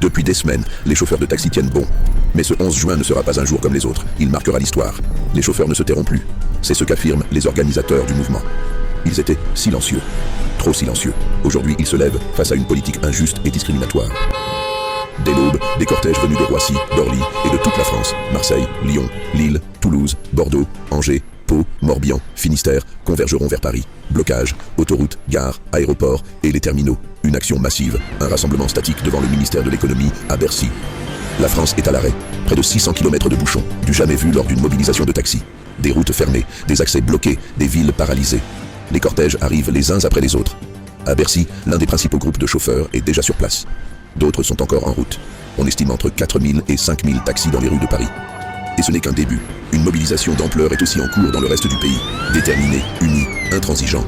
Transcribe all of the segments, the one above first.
Depuis des semaines, les chauffeurs de taxi tiennent bon. Mais ce 11 juin ne sera pas un jour comme les autres. Il marquera l'histoire. Les chauffeurs ne se tairont plus. C'est ce qu'affirment les organisateurs du mouvement. Ils étaient silencieux. Trop silencieux. Aujourd'hui, ils se lèvent face à une politique injuste et discriminatoire. Dès l'aube, des cortèges venus de Roissy, d'Orly et de toute la France, Marseille, Lyon, Lille, Toulouse, Bordeaux, Angers, Pau, Morbihan, Finistère, convergeront vers Paris. Blocage, autoroutes, gares, aéroports et les terminaux. Une action massive, un rassemblement statique devant le ministère de l'économie à Bercy. La France est à l'arrêt. Près de 600 km de bouchons, du jamais vu lors d'une mobilisation de taxi. Des routes fermées, des accès bloqués, des villes paralysées. Les cortèges arrivent les uns après les autres. À Bercy, l'un des principaux groupes de chauffeurs est déjà sur place. D'autres sont encore en route. On estime entre 4000 et 5000 taxis dans les rues de Paris. Et ce n'est qu'un début. Une mobilisation d'ampleur est aussi en cours dans le reste du pays. Déterminé, uni, intransigeant.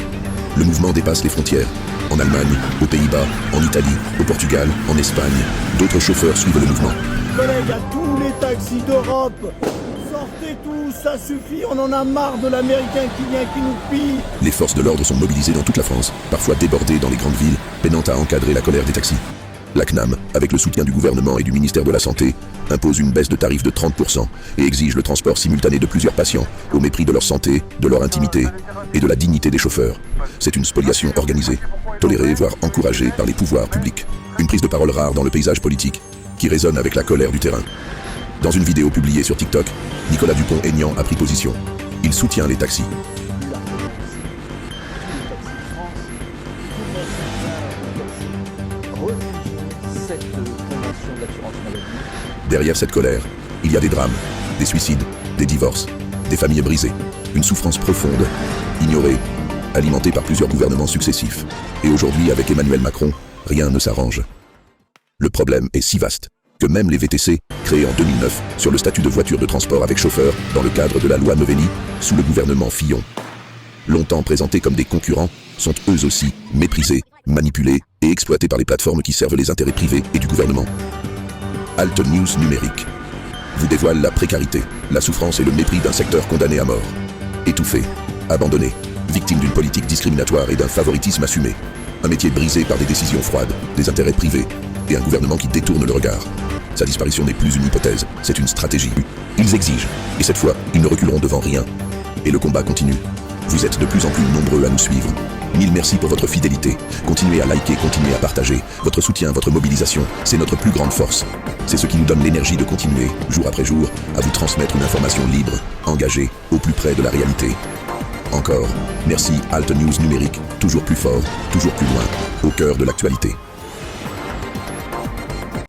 Le mouvement dépasse les frontières. En Allemagne, aux Pays-Bas, en Italie, au Portugal, en Espagne, d'autres chauffeurs suivent le mouvement. Collègues, à tous les taxis d'Europe, sortez tous, ça suffit, on en a marre de l'Américain qui vient, qui nous pille. Les forces de l'ordre sont mobilisées dans toute la France, parfois débordées dans les grandes villes, peinant à encadrer la colère des taxis. La CNAM, avec le soutien du gouvernement et du ministère de la Santé, impose une baisse de tarifs de 30% et exige le transport simultané de plusieurs patients, au mépris de leur santé, de leur intimité et de la dignité des chauffeurs. C'est une spoliation organisée, tolérée voire encouragée par les pouvoirs publics. Une prise de parole rare dans le paysage politique, qui résonne avec la colère du terrain. Dans une vidéo publiée sur TikTok, Nicolas Dupont-Aignan a pris position. Il soutient les taxis. Derrière cette colère, il y a des drames, des suicides, des divorces, des familles brisées, une souffrance profonde, ignorée, alimentée par plusieurs gouvernements successifs. Et aujourd'hui, avec Emmanuel Macron, rien ne s'arrange. Le problème est si vaste que même les VTC, créés en 2009 sur le statut de voiture de transport avec chauffeur dans le cadre de la loi Novelli, sous le gouvernement Fillon, longtemps présentés comme des concurrents, sont eux aussi méprisés, manipulés et exploités par les plateformes qui servent les intérêts privés et du gouvernement. Alt News numérique vous dévoile la précarité, la souffrance et le mépris d'un secteur condamné à mort. Étouffé, abandonné, victime d'une politique discriminatoire et d'un favoritisme assumé. Un métier brisé par des décisions froides, des intérêts privés et un gouvernement qui détourne le regard. Sa disparition n'est plus une hypothèse, c'est une stratégie. Ils exigent, et cette fois, ils ne reculeront devant rien. Et le combat continue. Vous êtes de plus en plus nombreux à nous suivre. Mille merci pour votre fidélité. Continuez à liker, continuez à partager. Votre soutien, votre mobilisation, c'est notre plus grande force. C'est ce qui nous donne l'énergie de continuer, jour après jour, à vous transmettre une information libre, engagée, au plus près de la réalité. Encore, merci Alt News numérique, toujours plus fort, toujours plus loin, au cœur de l'actualité.